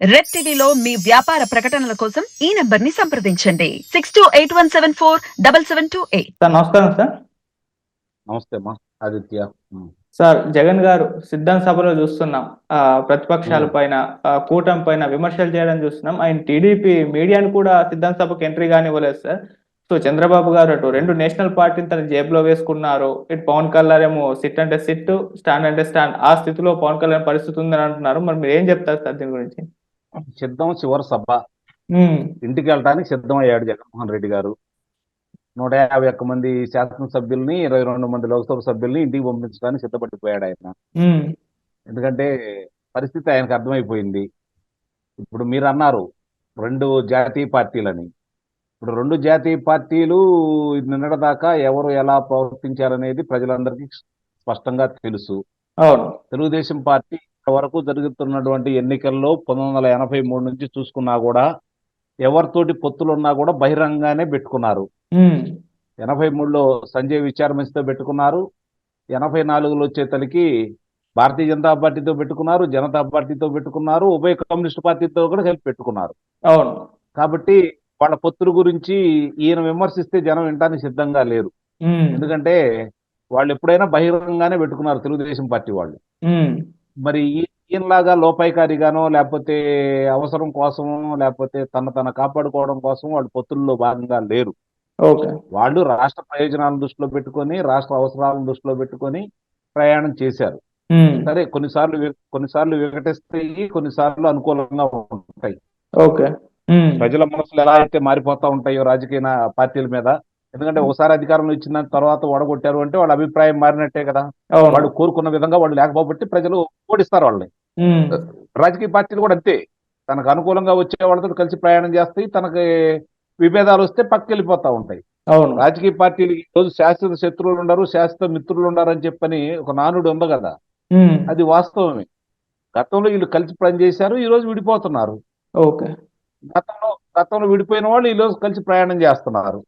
Red టీవీలో మీ వ్యాపార ప్రకటనల కోసం ఈ నంబర్ ని సంప్రదించండి 6281747728. సార్ నమస్కారం సార్. నమస్తే అమ్మా ఆదిత్య. సార్ జగన్ గారు సిద్ధం సభలో చూస్తున్నాం, ప్రతిపక్షాల పైన కూటమి పైన విమర్శలు చేయడం చూస్తున్నాం. ఆయన టీడీపీ మీడియాను కూడా సిద్ధం సభకు ఎంట్రీ కానివ్వలేదు సార్. సో చంద్రబాబు గారు అటు రెండు నేషనల్ పార్టీని తన జేబులో వేసుకున్నారు. ఇటు పవన్ కళ్యాణ్ ఏమో సిట్ అంటే సిట్, స్టాండ్ అంటే స్టాండ్, ఆ స్థితిలో పవన్ కళ్యాణ్ పరిస్థితి ఉందని అంటున్నారు. మరి మీరు ఏం చెప్తారు సార్ దీని గురించి? సిద్ధం చివరి సభ, ఇంటికి వెళ్ళడానికి సిద్ధం అయ్యాడు జగన్మోహన్ రెడ్డి గారు. 151 మంది శాసనసభ్యుల్ని, 22 మంది లోక్సభ సభ్యుల్ని ఇంటికి పంపించడానికి సిద్ధపడిపోయాడు ఆయన. ఎందుకంటే పరిస్థితి ఆయనకు అర్థమైపోయింది. ఇప్పుడు మీరు అన్నారు 2 జాతీయ పార్టీలని. ఇప్పుడు 2 జాతీయ పార్టీలు నిన్నటిదాకా ఎవరు ఎలా ప్రవర్తించారనేది ప్రజలందరికీ స్పష్టంగా తెలుసు. తెలుగుదేశం పార్టీ వరకు జరుగుతున్నటువంటి ఎన్నికల్లో 1983 నుంచి చూసుకున్నా కూడా ఎవరితోటి పొత్తులున్నా కూడా బహిరంగానే పెట్టుకున్నారు. 83లో సంజయ్ విచారమంచితో పెట్టుకున్నారు. 84లో వచ్చేతలకి భారతీయ జనతా పార్టీతో పెట్టుకున్నారు, జనతా పార్టీతో పెట్టుకున్నారు, ఉభయ కమ్యూనిస్ట్ పార్టీతో కూడా కలిపి పెట్టుకున్నారు. కాబట్టి వాళ్ళ పొత్తుల గురించి ఈయన విమర్శిస్తే జనం వినడానికి సిద్ధంగా లేరు. ఎందుకంటే వాళ్ళు ఎప్పుడైనా బహిరంగంగానే పెట్టుకున్నారు తెలుగుదేశం పార్టీ వాళ్ళు. మరి ఈయనలాగా లోపాయికారిగానో లేకపోతే అవసరం కోసమో లేకపోతే తన కాపాడుకోవడం కోసం వాళ్ళు పొత్తుల్లో భాగంగా లేరు. వాళ్ళు రాష్ట్ర ప్రయోజనాలను దృష్టిలో పెట్టుకొని, రాష్ట్ర అవసరాలను దృష్టిలో పెట్టుకొని ప్రయాణం చేశారు. సరే, కొన్నిసార్లు వికటిస్తాయి, కొన్నిసార్లు అనుకూలంగా ఉంటాయి. ప్రజల మనసులు ఎలా అయితే మారిపోతా ఉంటాయో రాజకీయ పార్టీల మీద. ఎందుకంటే ఒకసారి అధికారంలో ఇచ్చిన తర్వాత ఓడగొట్టారు అంటే వాళ్ళ అభిప్రాయం మారినట్టే కదా. వాళ్ళు కోరుకున్న విధంగా వాళ్ళు లేకపోబట్టి ప్రజలు ఓడిస్తారు వాళ్ళని. రాజకీయ పార్టీలు కూడా అంతే, తనకు అనుకూలంగా వచ్చే వాళ్ళతో కలిసి ప్రయాణం చేస్తాయి, తనకి విభేదాలు వస్తే పక్కకి వెళ్ళిపోతా ఉంటాయి. రాజకీయ పార్టీలు ఈ రోజు శాశ్వత శత్రువులు ఉండరు, శాశ్వత మిత్రులు ఉండరు అని చెప్పని ఒక నానుడు ఉంది కదా, అది వాస్తవమే. గతంలో వీళ్ళు కలిసి పనిచేశారు, ఈ రోజు విడిపోతున్నారు. గతంలో విడిపోయిన వాళ్ళు ఈ రోజు కలిసి ప్రయాణం చేస్తున్నారు.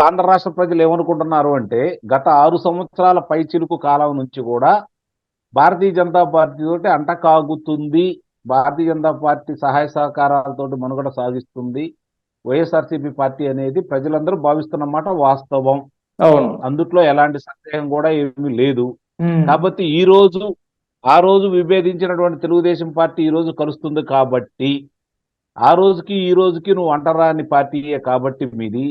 ఆంధ్ర రాష్ట్ర ప్రజలు ఏమనుకుంటున్నారు అంటే, గత 6 సంవత్సరాల పై చిలుకు కాలం నుంచి కూడా భారతీయ జనతా పార్టీ తోటి అంటకాగుతుంది, భారతీయ జనతా పార్టీ సహాయ సహకారాలతో మనుగడ సాగిస్తుంది వైఎస్ఆర్సీపీ పార్టీ అనేది ప్రజలందరూ భావిస్తున్నమాట వాస్తవం. అందుట్లో ఎలాంటి సందేహం కూడా ఏమీ లేదు. కాబట్టి ఆ రోజు విభేదించినటువంటి తెలుగుదేశం పార్టీ ఈ రోజు కలుస్తుంది కాబట్టి, ఆ రోజుకి ఈ రోజుకి నువ్వు అంటరాని పార్టీయే కాబట్టి మీది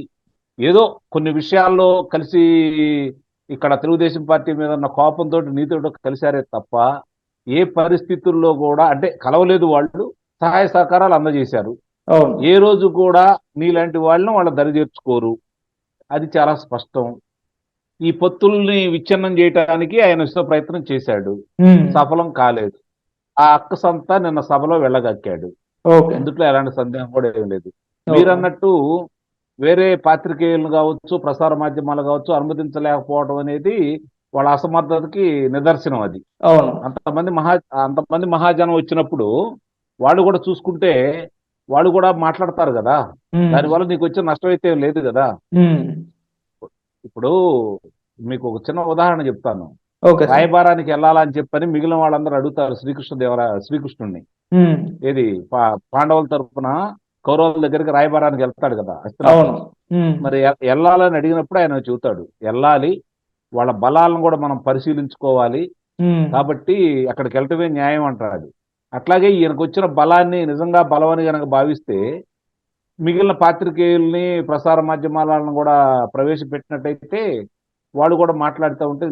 ఏదో కొన్ని విషయాల్లో కలిసి ఇక్కడ తెలుగుదేశం పార్టీ మీద ఉన్న కోపంతో నీతో కలిశారే తప్ప ఏ పరిస్థితుల్లో కూడా అంటే కలవలేదు. వాళ్ళు సహాయ సహకారాలు అందజేశారు. ఏ రోజు కూడా నీలాంటి వాళ్ళని వాళ్ళ దరి చేర్చుకోరు, అది చాలా స్పష్టం. ఈ పొత్తుల్ని విచ్ఛిన్నం చేయటానికి ఆయన విశ్వ ప్రయత్నం చేశాడు, సఫలం కాలేదు. ఆ అక్కసంతా నిన్న సభలో వెళ్ళగక్కాడు. అందుట్లో ఎలాంటి సందేహం కూడా ఏం లేదు. మీరన్నట్టు వేరే పాత్రికేయులను కావచ్చు, ప్రసార మాధ్యమాలు కావచ్చు అనుమతించలేకపోవడం అనేది వాళ్ళ అసమర్థతకి నిదర్శనం. అది అంతమంది మహాజనం వచ్చినప్పుడు వాళ్ళు కూడా చూసుకుంటే వాళ్ళు కూడా మాట్లాడతారు కదా, దానివల్ల నీకు వచ్చే నష్టం అయితే లేదు కదా. ఇప్పుడు మీకు ఒక చిన్న ఉదాహరణ చెప్తాను. రాయబారానికి వెళ్ళాలని చెప్పని మిగిలిన వాళ్ళందరూ అడుగుతారు శ్రీకృష్ణుడిని. ఏది పాండవుల తరఫున కౌరవుల దగ్గరికి రాయబారానికి వెళ్తాడు కదా. మరి వెళ్ళాలని అడిగినప్పుడు ఆయన చెబుతాడు, వెళ్ళాలి, వాళ్ళ బలాలను కూడా మనం పరిశీలించుకోవాలి, కాబట్టి అక్కడికి వెళ్ళటమే న్యాయం అంటాడు. అట్లాగే ఈయనకు వచ్చిన బలాన్ని నిజంగా బలమని కనుక భావిస్తే మిగిలిన పాత్రికేయుల్ని ప్రసార మాధ్యమాలను కూడా ప్రవేశపెట్టినట్టయితే వాళ్ళు కూడా మాట్లాడుతూ ఉంటే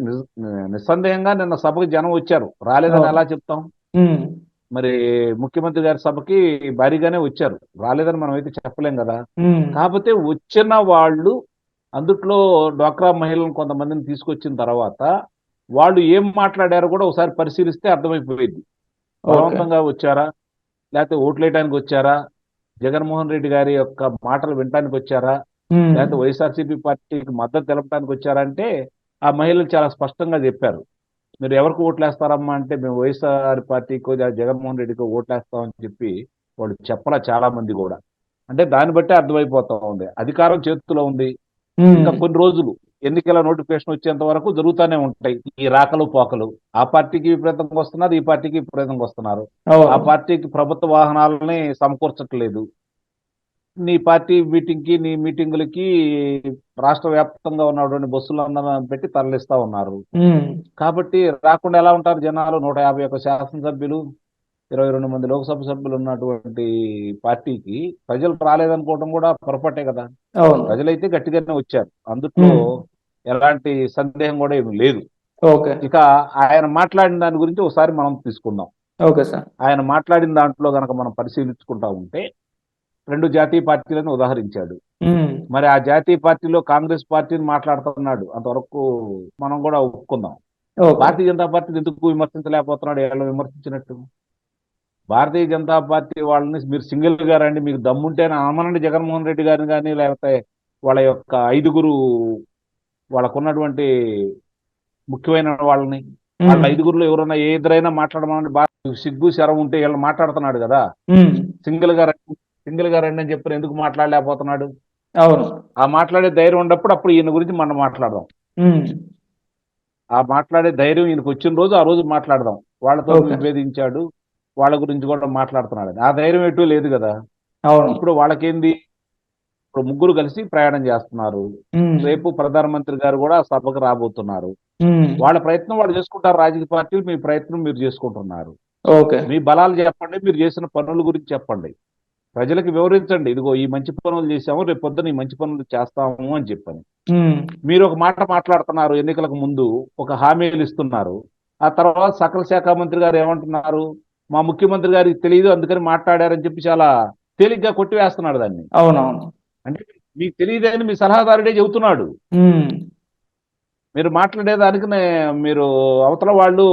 నిస్సందేహంగా నిన్న సభకి జనం వచ్చారు, రాలేదని ఎలా చెప్తాం? మరి ముఖ్యమంత్రి గారి సభకి భారీగానే వచ్చారు, రాలేదని మనం అయితే చెప్పలేం కదా. కాకపోతే వచ్చిన వాళ్ళు అందుట్లో డ్వాక్రా మహిళలను కొంతమందిని తీసుకొచ్చిన తర్వాత వాళ్ళు ఏం మాట్లాడారో కూడా ఒకసారి పరిశీలిస్తే అర్థమైపోయింది. బలవంతంగా వచ్చారా, లేకపోతే ఓట్లేయడానికి వచ్చారా, జగన్మోహన్ రెడ్డి గారి యొక్క మాటలు వినటానికి వచ్చారా, లేకపోతే వైఎస్ఆర్సీపీ పార్టీకి మద్దతు తెలపడానికి వచ్చారా అంటే ఆ మహిళలు చాలా స్పష్టంగా చెప్పారు, మీరు ఎవరికి ఓట్లేస్తారమ్మా అంటే మేము వైఎస్ఆర్ పార్టీకో జగన్మోహన్ రెడ్డికో ఓట్లేస్తామని చెప్పి వాళ్ళు చెప్పలా చాలా మంది కూడా. అంటే దాన్ని బట్టి అర్థమైపోతా ఉంది, అధికారం చేతిలో ఉంది, ఇంకా కొన్ని రోజులు ఎన్నికల నోటిఫికేషన్ వచ్చేంత వరకు జరుగుతూనే ఉంటాయి ఈ రాకలు పోకలు. ఆ పార్టీకి విపరీతంగా వస్తున్నారు, ఈ పార్టీకి విపరీతంగా వస్తున్నారు. ఆ పార్టీకి ప్రభుత్వ వాహనాలని సమకూర్చట్లేదు. నీ పార్టీ నీ మీటింగులకి రాష్ట్ర వ్యాప్తంగా ఉన్నటువంటి బస్సులందరూ పెట్టి తరలిస్తా ఉన్నారు. కాబట్టి రాకుండా ఎలా ఉంటారు జనాలు? 151 శాసనసభ్యులు, 22 మంది లోక్సభ సభ్యులు ఉన్నటువంటి పార్టీకి ప్రజలు రాలేదనుకోవడం కూడా పొరపాటే కదా. ప్రజలైతే గట్టిగానే వచ్చారు, అందులో ఎలాంటి సందేహం కూడా ఏమి లేదు. ఇక ఆయన మాట్లాడిన దాని గురించి ఒకసారి మనం తీసుకుందాం. ఆయన మాట్లాడిన దాంట్లో గనక మనం పరిశీలించుకుంటా ఉంటే 2 జాతీయ పార్టీలను ఉదాహరించాడు. మరి ఆ జాతీయ పార్టీలో కాంగ్రెస్ పార్టీని మాట్లాడుతున్నాడు, అంతవరకు మనం కూడా ఒప్పుకుందాం. భారతీయ జనతా పార్టీని ఎందుకు విమర్శించలేకపోతున్నాడు? ఎలా విమర్శించినట్టు? భారతీయ జనతా పార్టీ వాళ్ళని మీరు సింగిల్ గా రండి, మీకు దమ్ముంటేనే ఆమనండి జగన్మోహన్ రెడ్డి గారిని కానీ, లేకపోతే వాళ్ళ యొక్క 5 వాళ్ళకున్నటువంటి ముఖ్యమైన వాళ్ళని, వాళ్ళ 5 ఎవరైనా ఏ ఇద్దరైనా మాట్లాడమని సిగ్గు శరం ఉంటే వీళ్ళు మాట్లాడుతున్నాడు కదా. సింగిల్ గా రండి అని చెప్పి ఎందుకు మాట్లాడలేకపోతున్నాడు? ఆ మాట్లాడే ధైర్యం ఉన్నప్పుడు అప్పుడు ఈయన గురించి మనం మాట్లాడదాం. ఆ మాట్లాడే ధైర్యం ఈయనకు వచ్చిన రోజు ఆ రోజు మాట్లాడదాం. వాళ్ళతో విభేదించాడు, వాళ్ళ గురించి కూడా మాట్లాడుతున్నాడు. ఆ ధైర్యం ఎటు లేదు కదా. ఇప్పుడు వాళ్ళకేంది? ఇప్పుడు ముగ్గురు కలిసి ప్రయాణం చేస్తున్నారు. రేపు ప్రధానమంత్రి గారు కూడా సభకు రాబోతున్నారు. వాళ్ళ ప్రయత్నం వాళ్ళు చేసుకుంటారు. రాజకీయ పార్టీలు మీ ప్రయత్నం మీరు చేసుకుంటున్నారు. మీ బలాలు చెప్పండి, మీరు చేసిన పనుల గురించి చెప్పండి, ప్రజలకు వివరించండి. ఇదిగో ఈ మంచి పనులు చేశాము, రేపు పొద్దున ఈ మంచి పనులు చేస్తాము అని చెప్పని. మీరు ఒక మాట మాట్లాడుతున్నారు, ఎన్నికలకు ముందు ఒక హామీలు ఇస్తున్నారు. ఆ తర్వాత సకల శాఖ మంత్రి గారు ఏమంటున్నారు? మా ముఖ్యమంత్రి గారికి తెలియదు అందుకని మాట్లాడారని చెప్పి చాలా తేలిగ్గా కొట్టివేస్తున్నాడు దాన్ని. అంటే మీకు తెలియదని మీ సలహాదారుడే చెబుతున్నాడు. మీరు మాట్లాడేదానికి మీరు అవతల వాళ్ళు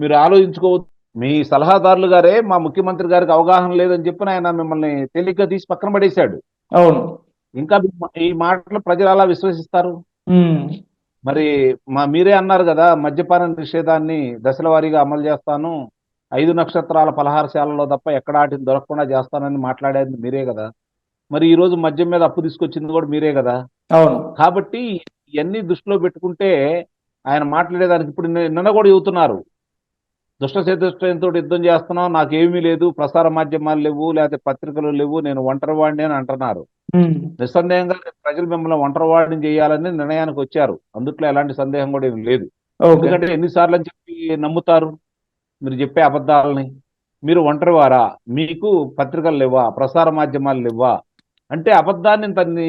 మీరు ఆలోచించుకోవద్దు. మీ సలహాదారులు గారే మా ముఖ్యమంత్రి గారికి అవగాహన లేదని చెప్పిన ఆయన మిమ్మల్ని తేలిగ్గా తీసి పక్కన పడేశాడు. ఇంకా ఈ మాటలు ప్రజలు అలా విశ్వసిస్తారు? మరి మీరే అన్నారు కదా, మద్యపాన నిషేధాన్ని దశల వారీగా అమలు చేస్తాను, 5 నక్షత్రాల పలహారశాలలో తప్ప ఎక్కడ ఆటిని దొరకకుండా చేస్తానని మాట్లాడేది మీరే కదా. మరి ఈ రోజు మద్యం మీద అప్పు తీసుకొచ్చింది కూడా మీరే కదా. కాబట్టి ఇవన్నీ దృష్టిలో పెట్టుకుంటే ఆయన మాట్లాడేదానికి ఇప్పుడు నిన్న కూడా చెబుతున్నారు, దుష్ట చతుష్టయంతో యుద్ధం చేస్తున్నాం, నాకేమీ లేదు, ప్రసార మాధ్యమాలు లేవు, లేకపోతే పత్రికలు లేవు, నేను ఒంటరివాడిని అని అంటున్నారు. నిస్సందేహంగా ప్రజలు మిమ్మల్ని ఒంటరివాడిని చేయాలని నిర్ణయానికి వచ్చారు, అందుట్లో ఎలాంటి సందేహం కూడా ఏమి లేదు. ఎందుకంటే ఎన్నిసార్లు అని చెప్పి నమ్ముతారు మీరు చెప్పే అబద్ధాలని? మీరు ఒంటరివారా? మీకు పత్రికలు లేవా? ప్రసార మాధ్యమాలు లేవా? అంటే అబద్ధాన్ని తన్ని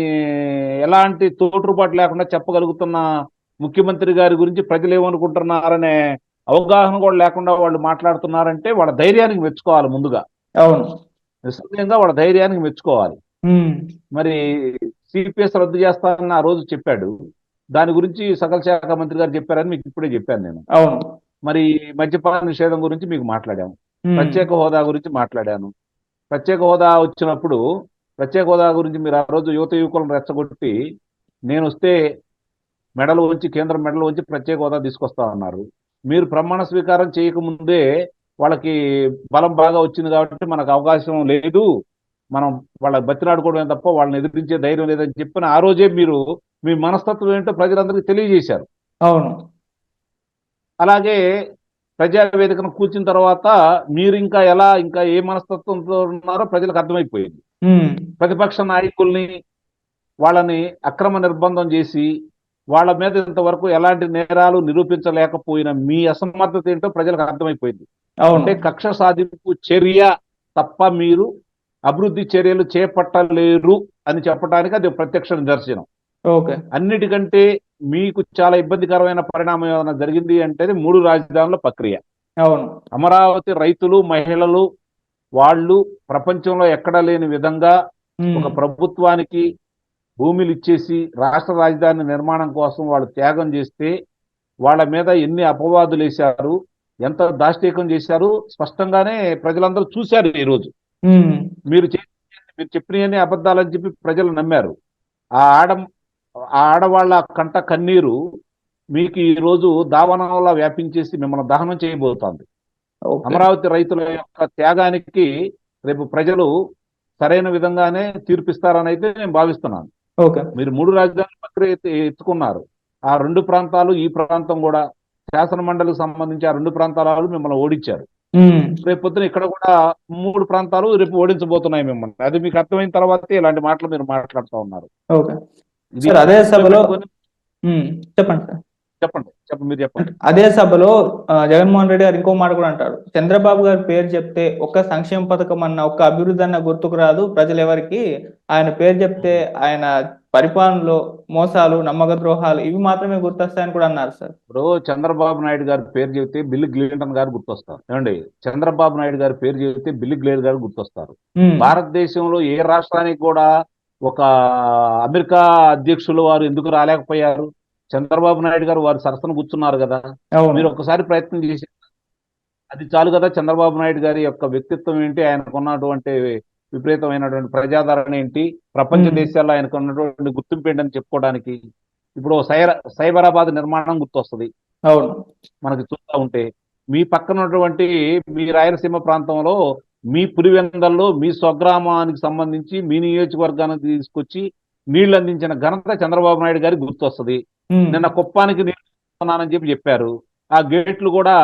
ఎలాంటి తోట్రుపాటు లేకుండా చెప్పగలుగుతున్న ముఖ్యమంత్రి గారి గురించి ప్రజలు ఏమనుకుంటున్నారనే అవగాహన కూడా లేకుండా వాళ్ళు మాట్లాడుతున్నారంటే వాళ్ళ ధైర్యానికి మెచ్చుకోవాలి. ముందుగా నిస్సందేహంగా వాళ్ళ ధైర్యానికి మెచ్చుకోవాలి. మరి సిపిఎస్ రద్దు చేస్తానని ఆ రోజు చెప్పాడు, దాని గురించి సకల శాఖ మంత్రి గారు చెప్పారని మీకు ఇప్పుడే చెప్పాను నేను. మరి మద్యపాన నిషేధం గురించి మీకు మాట్లాడాము, ప్రత్యేక హోదా గురించి మాట్లాడాను. ప్రత్యేక హోదా వచ్చినప్పుడు ప్రత్యేక హోదా గురించి మీరు ఆ రోజు యువకులను రెచ్చగొట్టి నేను వస్తే మెడలు ఉంచి కేంద్రం మెడలు ఉంచి ప్రత్యేక హోదా తీసుకొస్తా ఉన్నారు. మీరు ప్రమాణ స్వీకారం చేయకముందే వాళ్ళకి బలం బాగా వచ్చింది కాబట్టి మనకు అవకాశం లేదు, మనం వాళ్ళ బతిలాడుకోవడమే తప్ప వాళ్ళని ఎదిరించే ధైర్యం లేదని చెప్పిన ఆ రోజే మీరు మీ మనస్తత్వం ఏంటో ప్రజలందరికీ తెలియజేశారు. అలాగే ప్రజావేదికను కూర్చున్న తర్వాత మీరు ఇంకా ఏ మనస్తత్వంతో ఉన్నారో ప్రజలకు అర్థమైపోయింది. ప్రతిపక్ష నాయకుల్ని వాళ్ళని అక్రమ నిర్బంధం చేసి వాళ్ళ మీద ఇంతవరకు ఎలాంటి నేరాలు నిరూపించలేకపోయిన మీ అసమర్థత ఏంటో ప్రజలకు అర్థమైపోయింది. అంటే కక్ష సాధింపు చర్య తప్ప మీరు అభివృద్ధి చర్యలు చేపట్టలేరు అని చెప్పడానికి అది ప్రత్యక్ష నిదర్శనం. అన్నిటికంటే మీకు చాలా ఇబ్బందికరమైన పరిణామం ఏమైనా జరిగింది అంటే 3 రాజధానుల ప్రక్రియ. అమరావతి రైతులు, మహిళలు వాళ్ళు ప్రపంచంలో ఎక్కడా లేని విధంగా ఒక ప్రభుత్వానికి భూమిలు ఇచ్చేసి రాష్ట్ర రాజధాని నిర్మాణం కోసం వాళ్ళు త్యాగం చేస్తే వాళ్ళ మీద ఎన్ని అపవాదులు వేశారు, ఎంత దాష్టీకం చేశారు స్పష్టంగానే ప్రజలందరూ చూశారు. ఈరోజు మీరు చెప్పినవన్నీ అబద్ధాలని చెప్పి ప్రజలు నమ్మారు. ఆ ఆడవాళ్ళ కంట కన్నీరు మీకు ఈ రోజు దావనంలా వ్యాపించేసి మిమ్మల్ని దహనం చేయబోతోంది. అమరావతి రైతుల యొక్క త్యాగానికి రేపు ప్రజలు సరైన విధంగానే తీర్పిస్తారని అయితే నేను భావిస్తున్నాను. మీరు 3 రాజధానుల ప్రక్రియ ఎత్తుకున్నారు, ఆ 2 ప్రాంతాలు ఈ ప్రాంతం కూడా శాసన మండలికి సంబంధించి ఆ 2 ప్రాంతాల మిమ్మల్ని ఓడించారు. రేపు పొద్దున ఇక్కడ కూడా 3 ప్రాంతాలు రేపు ఓడించబోతున్నాయి మిమ్మల్ని. అది మీకు అర్థమైన తర్వాతే ఇలాంటి మాటలు మీరు మాట్లాడుతూ ఉన్నారు. ఓకే ఇది సార్, అదే సభలో చెప్పండి సార్. మీరు చెప్పండి. అదే సభలో జగన్మోహన్ రెడ్డి గారు ఇంకో మాట కూడా అంటారు. చంద్రబాబు గారి పేరు చెప్తే ఒక్క సంక్షేమ పథకం అన్న, ఒక్క అభివృద్ధి అన్న గుర్తుకు రాదు ప్రజలు ఎవరికి. ఆయన పేరు చెప్తే ఆయన పరిపాలనలో మోసాలు, నమ్మక ద్రోహాలు ఇవి మాత్రమే గుర్తొస్తాయని కూడా అన్నారు సార్. ఇప్పుడు చంద్రబాబు నాయుడు గారి పేరు చెబితే బిల్ క్లింటన్ గారు గుర్తొస్తారు. ఏమండి, చంద్రబాబు నాయుడు గారి పేరు చెబితే బిల్ గ్లేర్ గారు గుర్తొస్తారు. భారతదేశంలో ఏ రాష్ట్రానికి కూడా ఒక అమెరికా అధ్యక్షులు వారు ఎందుకు రాలేకపోయారు? చంద్రబాబు నాయుడు గారు వారు సరసన కూర్చున్నారు కదా. మీరు ఒక్కసారి ప్రయత్నం చేసి అది చాలు కదా. చంద్రబాబు నాయుడు గారి యొక్క వ్యక్తిత్వం ఏంటి, ఆయనకు ఉన్నటువంటి విపరీతమైనటువంటి ప్రజాదరణ ఏంటి, ప్రపంచ దేశాల్లో ఆయనకు ఉన్నటువంటి గుర్తింపు ఏంటని చెప్పుకోవడానికి. ఇప్పుడు సైబరాబాద్ నిర్మాణం గుర్తొస్తుంది మనకి చూస్తూ ఉంటే. మీ పక్కన ఉన్నటువంటి మీ రాయలసీమ ప్రాంతంలో మీ పులివెందల్లో మీ స్వగ్రామానికి సంబంధించి మీ నియోజకవర్గానికి తీసుకొచ్చి నీళ్లు అందించిన ఘనత చంద్రబాబు నాయుడు గారికి గుర్తొస్తుంది. నిన్న కుప్పానికి నీళ్ళు చెప్పారు. ఆ గేట్లు కూడా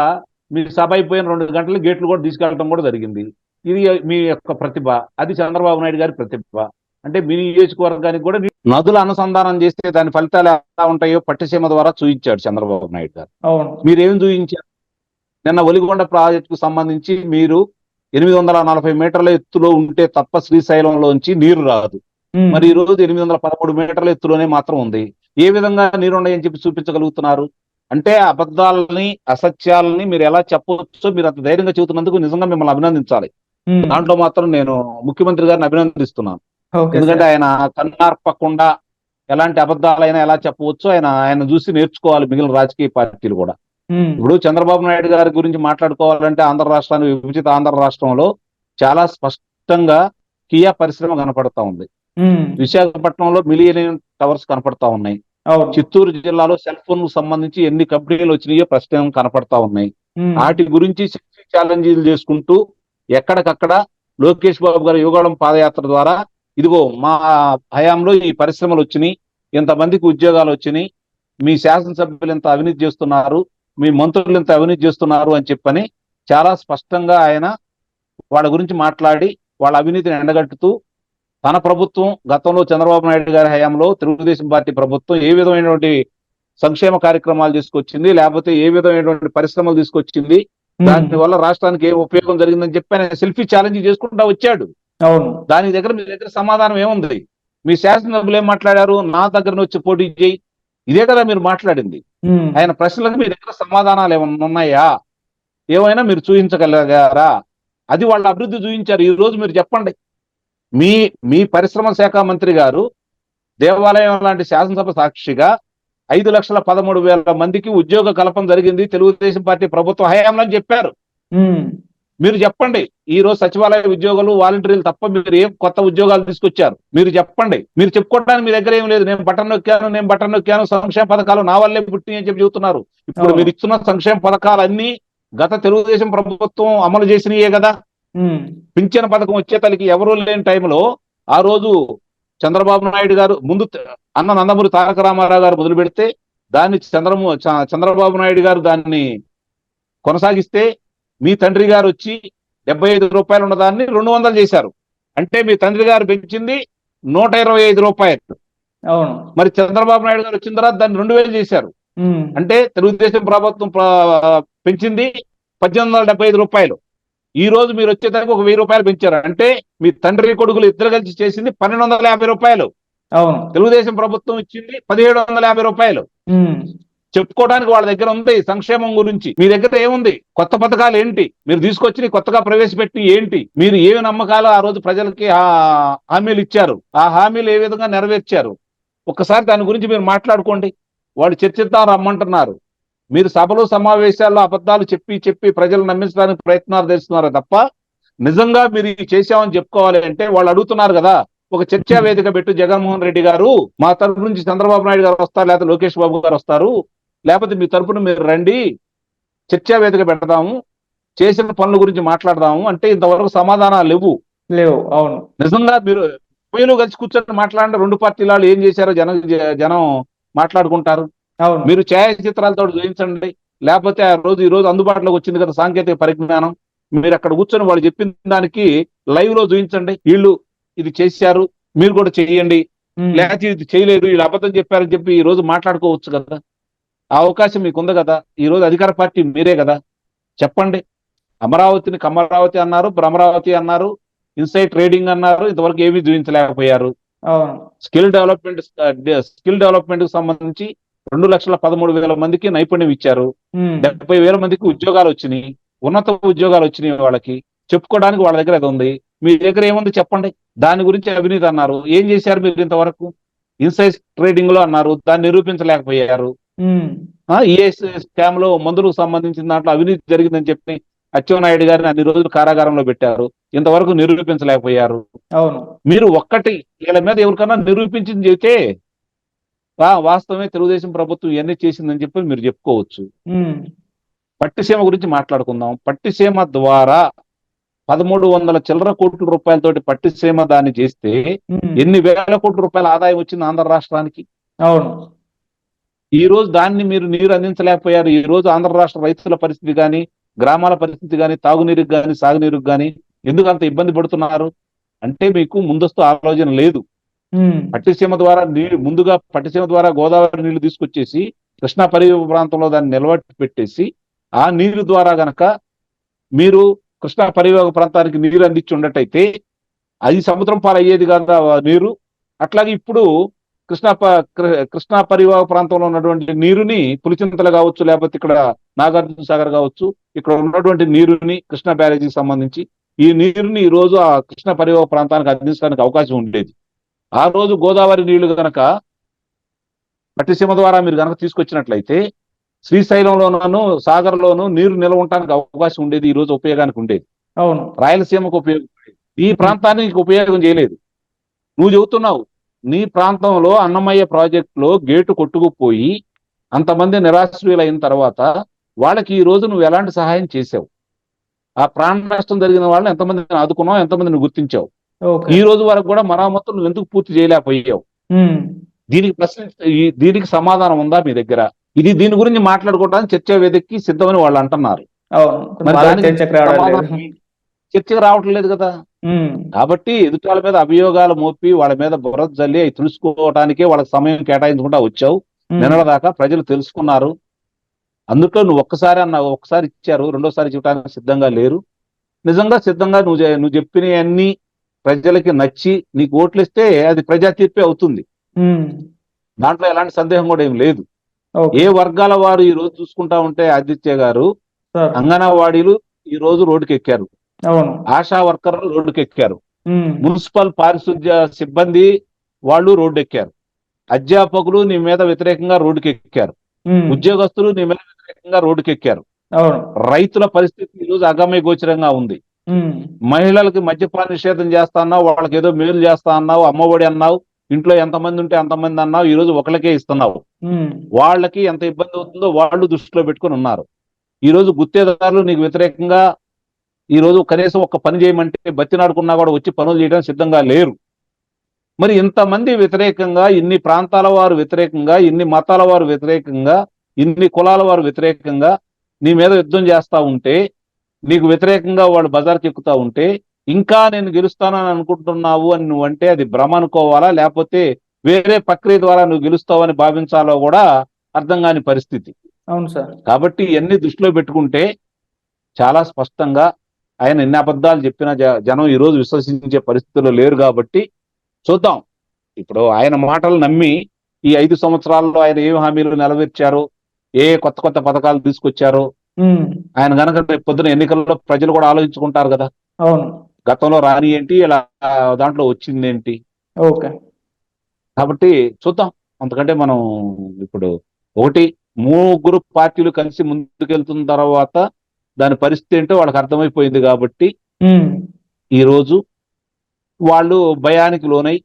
మీ సభ అయిపోయిన 2 గంటలు గేట్లు కూడా తీసుకెళ్ళడం కూడా జరిగింది. ఇది మీ యొక్క ప్రతిభ, అది చంద్రబాబు నాయుడు గారి ప్రతిభ. అంటే మీ నియోజకవర్గానికి కూడా నదుల అనుసంధానం చేస్తే దాని ఫలితాలు ఎలా ఉంటాయో పట్టిసీమ ద్వారా చూపించాడు చంద్రబాబు నాయుడు గారు. మీరేం చూపించారు? నిన్న ఒలిగొండ ప్రాజెక్టుకు సంబంధించి మీరు 840 మీటర్ల ఎత్తులో ఉంటే తప్ప శ్రీశైలంలోంచి నీరు రాదు. మరి ఈ రోజు 813 మీటర్ల ఎత్తులోనే మాత్రం ఉంది. ఏ విధంగా నీరున్నాయని చెప్పి చూపించగలుగుతున్నారు? అంటే అబద్ధాలని, అసత్యాలని మీరు ఎలా చెప్పవచ్చో మీరు అంత ధైర్యంగా చెబుతున్నందుకు నిజంగా మిమ్మల్ని అభినందించాలి. దాంట్లో మాత్రం నేను ముఖ్యమంత్రి గారిని అభినందిస్తున్నాను. ఎందుకంటే ఆయన కన్నార్పకుండా ఎలాంటి అబద్ధాలైనా ఎలా చెప్పవచ్చు ఆయన చూసి నేర్చుకోవాలి మిగిలిన రాజకీయ పార్టీలు కూడా. ఇప్పుడు చంద్రబాబు నాయుడు గారి గురించి మాట్లాడుకోవాలంటే ఆంధ్ర రాష్ట్రాన్ని విభజిత ఆంధ్ర రాష్ట్రంలో చాలా స్పష్టంగా కియా పరిశ్రమ కనపడతా ఉంది. విశాఖపట్నంలో మిలియనియం టవర్స్ కనపడతా ఉన్నాయి. చిత్తూరు జిల్లాలో సెల్ ఫోన్ కు సంబంధించి ఎన్ని కంపెనీలు వచ్చినాయో ప్రస్తుతం కనపడతా ఉన్నాయి. వాటి గురించి ఛాలెంజ్లు చేసుకుంటూ ఎక్కడికక్కడ లోకేష్ బాబు గారి యువగళం పాదయాత్ర ద్వారా ఇదిగో మా హయాంలో ఈ పరిశ్రమలు వచ్చినాయి, ఇంతమందికి ఉద్యోగాలు వచ్చినాయి, మీ శాసనసభ్యులు ఇంత అవినీతి చేస్తున్నారు, మీ మంత్రులు ఇంత అవినీతి చేస్తున్నారు అని చెప్పని చాలా స్పష్టంగా ఆయన వాళ్ళ గురించి మాట్లాడి వాళ్ళ అవినీతిని ఎండగట్టుతూ తన ప్రభుత్వం గతంలో చంద్రబాబు నాయుడు గారి హయాంలో తెలుగుదేశం పార్టీ ప్రభుత్వం ఏ విధమైనటువంటి సంక్షేమ కార్యక్రమాలు తీసుకొచ్చింది, లేకపోతే ఏ విధమైనటువంటి పరిశ్రమలు తీసుకొచ్చింది, దాని వల్ల రాష్ట్రానికి ఏ ఉపయోగం జరిగిందని చెప్పి ఆయన సెల్ఫీ ఛాలెంజ్ చేసుకుంటా వచ్చాడు. దాని దగ్గర మీ దగ్గర సమాధానం ఏముంది? మీ శాసనసభ్యులు ఏం మాట్లాడారు? నా దగ్గర వచ్చి పోటీ చేయి, ఇదే కదా మీరు మాట్లాడింది. ఆయన ప్రశ్నలకు మీ దగ్గర సమాధానాలు ఏమన్నా ఉన్నాయా? ఏమైనా మీరు చూపించగలిగారా? అది వాళ్ళ అభివృద్ధి చూపించారు. ఈ రోజు మీరు చెప్పండి, మీ పరిశ్రమ శాఖ మంత్రి గారు దేవాలయం లాంటి శాసనసభ సాక్షిగా 5,13,000 మందికి ఉద్యోగ కల్పన జరిగింది తెలుగుదేశం పార్టీ ప్రభుత్వ హయాంలో అని చెప్పారు. మీరు చెప్పండి, ఈ రోజు సచివాలయ ఉద్యోగులు, వాలంటీర్లు తప్ప మీరు ఏం కొత్త ఉద్యోగాలు తీసుకొచ్చారు? మీరు చెప్పండి. మీరు చెప్పుకోవడానికి మీ దగ్గర ఏం లేదు. నేను బటన్ నొక్కాను, సంక్షేమ పథకాలు నా వల్లే పుట్టి అని చెప్పి చెబుతున్నారు. ఇప్పుడు మీరు ఇస్తున్న సంక్షేమ పథకాలన్నీ గత తెలుగుదేశం ప్రభుత్వం అమలు చేసినయే కదా. పింఛన్ పథకం వచ్చే తల్లికి ఎవరూ లేని టైంలో ఆ రోజు చంద్రబాబు నాయుడు గారు ముందు అన్న నందమూరి తారక రామారావు గారు మొదలు పెడితే దాన్ని చంద్రబాబు నాయుడు గారు దాన్ని కొనసాగిస్తే మీ తండ్రి గారు వచ్చి 75 రూపాయలు ఉన్నదాన్ని 200 చేశారు. అంటే మీ తండ్రి గారు పెంచింది 125 రూపాయలు. మరి చంద్రబాబు నాయుడు గారు వచ్చిన తర్వాత దాన్ని 2,000 చేశారు. అంటే తెలుగుదేశం ప్రభుత్వం పెంచింది 1,875 రూపాయలు. ఈ రోజు మీరు వచ్చేదానికి 1,000 రూపాయలు పెంచారు. అంటే మీ తండ్రి కొడుకులు ఇద్దరు కలిసి చేసింది 1,250 రూపాయలు. తెలుగుదేశం ప్రభుత్వం ఇచ్చింది 1,750 రూపాయలు. చెప్పుకోవడానికి వాళ్ళ దగ్గర ఉంది సంక్షేమం గురించి. మీ దగ్గర ఏముంది? కొత్త పథకాలు ఏంటి మీరు తీసుకొచ్చి కొత్తగా ప్రవేశపెట్టి ఏంటి? మీరు ఏమి నమ్మకాలు ఆ రోజు ప్రజలకి హామీలు ఇచ్చారు, ఆ హామీలు ఏ విధంగా నెరవేర్చారు? ఒక్కసారి దాని గురించి మీరు మాట్లాడుకోండి. వాళ్ళు చర్చిద్దాం రమ్మంటున్నారు. మీరు సభలు సమావేశాల్లో అబద్ధాలు చెప్పి ప్రజలు నమ్మించడానికి ప్రయత్నాలు చేస్తున్నారు తప్ప నిజంగా మీరు చేశామని చెప్పుకోవాలి అంటే వాళ్ళు అడుగుతున్నారు కదా, ఒక చర్చా వేదిక పెట్టు జగన్మోహన్ రెడ్డి గారు, మా తరపు నుంచి చంద్రబాబు నాయుడు గారు వస్తారు, లేకపోతే లోకేష్ బాబు గారు వస్తారు, లేకపోతే మీ తరపున మీరు రండి, చర్చా వేదిక పెడదాము, చేసిన పనుల గురించి మాట్లాడదాము అంటే ఇంతవరకు సమాధానాలు లేవు. అవును, నిజంగా మీరు కలిసి కూర్చొని మాట్లాడిన 2 పార్టీల వాళ్ళు ఏం చేశారో జనం మాట్లాడుకుంటారు. అవును. మీరు ఛాయాచిత్రాలతో చూపించండి, లేకపోతే ఈ రోజు అందుబాటులోకి వచ్చింది కదా సాంకేతిక పరిజ్ఞానం, మీరు అక్కడ కూర్చొని వాళ్ళు చెప్పిన దానికి లైవ్ లో చూపించండి, వీళ్ళు ఇది చేశారు మీరు కూడా చేయండి, లేకపోతే ఇది చేయలేరు వీళ్ళు అబద్ధం చెప్పారని చెప్పి ఈ రోజు మాట్లాడుకోవచ్చు కదా. ఆ అవకాశం మీకు ఉంది కదా. ఈ రోజు అధికార పార్టీ మీరే కదా. చెప్పండి. అమరావతిని కమరావతి అన్నారు, భ్రమరావతి అన్నారు, ఇన్సైడ్ ట్రేడింగ్ అన్నారు, ఇంతవరకు ఏమీ చూపించలేకపోయారు. స్కిల్ డెవలప్మెంట్ కు సంబంధించి 2,13,000 మందికి నైపుణ్యం ఇచ్చారు. 70,000 మందికి ఉద్యోగాలు వచ్చినాయి, ఉన్నత ఉద్యోగాలు వచ్చినాయి. వాళ్ళకి చెప్పుకోవడానికి వాళ్ళ దగ్గర అది ఉంది. మీ దగ్గర ఏముంది చెప్పండి. దాని గురించి అవినీతి అన్నారు, ఏం చేశారు మీరు ఇంతవరకు? ఇన్సైడ్ ట్రేడింగ్ లో అన్నారు, దాన్ని నిరూపించలేకపోయారు. ఈఎస్ స్కామ్ లో మందులకు సంబంధించిన దాంట్లో అవినీతి జరిగిందని చెప్పి అచ్చెన్నాయుడు గారిని అన్ని రోజులు కారాగారంలో పెట్టారు, ఇంతవరకు నిరూపించలేకపోయారు. అవును. మీరు ఒక్కటి వీళ్ళ మీద ఎవరికన్నా నిరూపించింది చెబితే వాస్తవమే తెలుగుదేశం ప్రభుత్వం ఇవన్నీ చేసిందని చెప్పి మీరు చెప్పుకోవచ్చు. పట్టిసీమ గురించి మాట్లాడుకుందాం. పట్టిసీమ ద్వారా 1,300 చిల్లర కోట్ల రూపాయలతోటి పట్టిసీమ దాన్ని చేస్తే ఎన్ని వేల కోట్ల రూపాయల ఆదాయం వచ్చింది ఆంధ్ర రాష్ట్రానికి. అవును. ఈ రోజు దాన్ని మీరు నీరు అందించలేకపోయారు. ఈ రోజు ఆంధ్ర రాష్ట్ర రైతుల పరిస్థితి కానీ, గ్రామాల పరిస్థితి కానీ, తాగునీరుకి కానీ, సాగునీరుకి కానీ ఎందుకు అంత ఇబ్బంది పడుతున్నారు అంటే మీకు ముందస్తు ఆలోచన లేదు. పట్టిసీమ ద్వారా ముందుగా పట్టిసీమ ద్వారా గోదావరి నీళ్లు తీసుకొచ్చేసి కృష్ణా పరివాహక ప్రాంతంలో దాన్ని నిలబెట్టి పెట్టేసి ఆ నీరు ద్వారా గనక మీరు కృష్ణా పరివాహక ప్రాంతానికి నీరు అందించి ఉండటైతే అది సముద్రం పాలయ్యేది కదా నీరు. అట్లాగే ఇప్పుడు కృష్ణా పరివాహక ప్రాంతంలో ఉన్నటువంటి నీరుని పులిచింతలు కావచ్చు, లేకపోతే ఇక్కడ నాగార్జున సాగర్ కావచ్చు, ఇక్కడ ఉన్నటువంటి నీరుని కృష్ణా బ్యారేజీకి సంబంధించి ఈ నీరుని ఈ రోజు ఆ కృష్ణా పరివాహక ప్రాంతానికి అందించడానికి అవకాశం ఉండేది. ఆ రోజు గోదావరి నీళ్లు గనక పట్టిసీమ ద్వారా మీరు గనక తీసుకొచ్చినట్లయితే శ్రీశైలంలోనూ సాగర్లోనూ నీరు నిల్వ ఉండడానికి అవకాశం ఉండేది, ఈ రోజు ఉపయోగానికి ఉండేది. అవును. రాయలసీమకు ఉపయోగపడేది. ఈ ప్రాంతానికి ఉపయోగం చేయలేదు. నువ్వు చెబుతున్నావు నీ ప్రాంతంలో అన్నమయ్య ప్రాజెక్టులో గేటు కొట్టుకుపోయి అంతమంది నిరాశ్రయులైన తర్వాత వాళ్ళకి ఈ రోజు నువ్వు ఎలాంటి సహాయం చేసావు? ఆ ప్రాణ నష్టం జరిగిన వాళ్ళని ఎంతమందిని ఆదుకున్నావు, ఎంతమందిని గుర్తించావు? ఈ రోజు వరకు కూడా మరామతులు నువ్వు ఎందుకు పూర్తి చేయలేకపోయావు? దీనికి సమాధానం ఉందా మీ దగ్గర? దీని గురించి మాట్లాడుకోవడానికి చర్చా వేదికకి సిద్ధమని వాళ్ళు అంటున్నారు. చర్చకు రావటం లేదు కదా. కాబట్టి ఎదుటాల మీద అభియోగాలు మోపి వాళ్ళ మీద బురద జల్లి అవి తెలుసుకోవటానికే వాళ్ళకి సమయం కేటాయించుకుంటా వచ్చావు. నిన్నటిదాకా ప్రజలు తెలుసుకున్నారు. అందులో నువ్వు ఒక్కసారి ఇచ్చారు, రెండోసారి చెప్పడానికి సిద్ధంగా లేరు. నిజంగా సిద్ధంగా నువ్వు చెప్పినవన్నీ ప్రజలకి నచ్చి నీకు ఓట్లు ఇస్తే అది ప్రజా తీర్పే అవుతుంది. దాంట్లో ఎలాంటి సందేహం కూడా ఏం లేదు. ఏ వర్గాల వారు ఈ రోజు చూసుకుంటా ఉంటే ఆదిత్య గారు, అంగన్వాడీలు ఈ రోజు రోడ్డుకి ఎక్కారు, ఆశా వర్కర్లు రోడ్డుకి ఎక్కారు, మున్సిపల్ పారిశుద్ధ్య సిబ్బంది వాళ్ళు రోడ్డు ఎక్కారు, అధ్యాపకులు నీ మీద వ్యతిరేకంగా రోడ్డుకి ఎక్కారు, ఉద్యోగస్తులు నీ మీద వ్యతిరేకంగా రోడ్డుకి ఎక్కారు. రైతుల పరిస్థితి ఈ రోజు అగమ్య గోచరంగా ఉంది. మహిళలకి మద్యపాన నిషేధం చేస్తా అన్నావు, వాళ్ళకి ఏదో మేలు చేస్తా అన్నావు, అమ్మఒడి అన్నావు, ఇంట్లో ఎంతమంది ఉంటే అంతమంది అన్నావు, ఈ రోజు ఒకరికే ఇస్తున్నావు. వాళ్ళకి ఎంత ఇబ్బంది అవుతుందో వాళ్ళు దృష్టిలో పెట్టుకుని ఉన్నారు. ఈ రోజు గుత్తేదారులు నీకు వ్యతిరేకంగా ఈ రోజు కనీసం ఒక పని చేయమంటే బతినాడుకున్నా కూడా వచ్చి పనులు చేయడానికి సిద్ధంగా లేరు. మరి ఇంతమంది వ్యతిరేకంగా, ఇన్ని ప్రాంతాల వారు వ్యతిరేకంగా, ఇన్ని మతాల వారు వ్యతిరేకంగా, ఇన్ని కులాల వారు వ్యతిరేకంగా నీ మీద యుద్ధం చేస్తా ఉంటే, నీకు వ్యతిరేకంగా వాళ్ళు బజార్కి ఎక్కుతా ఉంటే, ఇంకా నేను గెలుస్తానని అనుకుంటున్నావు అని నువ్వంటే అది భ్రమ అనుకోవాలా, లేకపోతే వేరే ప్రక్రియ ద్వారా నువ్వు గెలుస్తావని భావించాలో కూడా అర్థం కాని పరిస్థితి. అవును సార్. కాబట్టి ఇవన్నీ దృష్టిలో పెట్టుకుంటే చాలా స్పష్టంగా ఆయన ఎన్ని అబద్ధాలు చెప్పినా జనం ఈ రోజు విశ్వసించే పరిస్థితుల్లో లేరు. కాబట్టి చూద్దాం. ఇప్పుడు ఆయన మాటలు నమ్మి ఈ 5 సంవత్సరాల్లో ఆయన ఏం హామీలు నెరవేర్చారో, ఏ కొత్త కొత్త పథకాలు తీసుకొచ్చారో ఆయన గనక పొద్దున ఎన్నికల్లో ప్రజలు కూడా ఆలోచించుకుంటారు కదా. అవును. గతంలో రాని ఏంటి, ఇలా దాంట్లో వచ్చింది ఏంటి. ఓకే. కాబట్టి చూద్దాం. అంతకంటే మనం ఇప్పుడు ఒకటి 3 పార్టీలు కలిసి ముందుకెళ్తున్న తర్వాత దాని పరిస్థితి ఏంటో వాళ్ళకి అర్థమైపోయింది. కాబట్టి ఈ రోజు వాళ్ళు భయానికి లోనై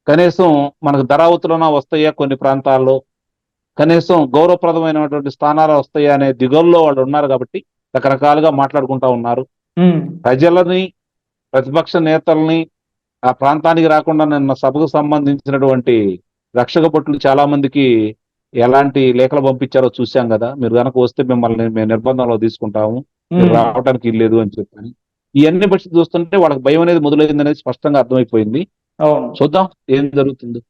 కనీసం మనకు ధరావతులన వస్తాయా, కొన్ని ప్రాంతాల్లో కనీసం గౌరవప్రదమైనటువంటి స్థానాలు వస్తాయా అనే దిగుల్లో వాళ్ళు ఉన్నారు. కాబట్టి రకరకాలుగా మాట్లాడుకుంటా ఉన్నారు. ప్రజలని, ప్రతిపక్ష నేతల్ని ఆ ప్రాంతానికి రాకుండా నిన్న సభకు సంబంధించినటువంటి రక్షక భటులు చాలా మందికి ఎలాంటి లేఖలు పంపించారో చూసాం కదా, మీరు కనుక వస్తే మిమ్మల్ని మేము నిర్బంధంలో తీసుకుంటాము, మీరు రావడానికి ఇల్లేదు అని చెప్పని. ఇవన్నీ బట్టి చూస్తుంటే వాళ్ళకి భయం అనేది మొదలైంది అనేది స్పష్టంగా అర్థమైపోయింది. అవును. చూద్దాం ఏం జరుగుతుందో.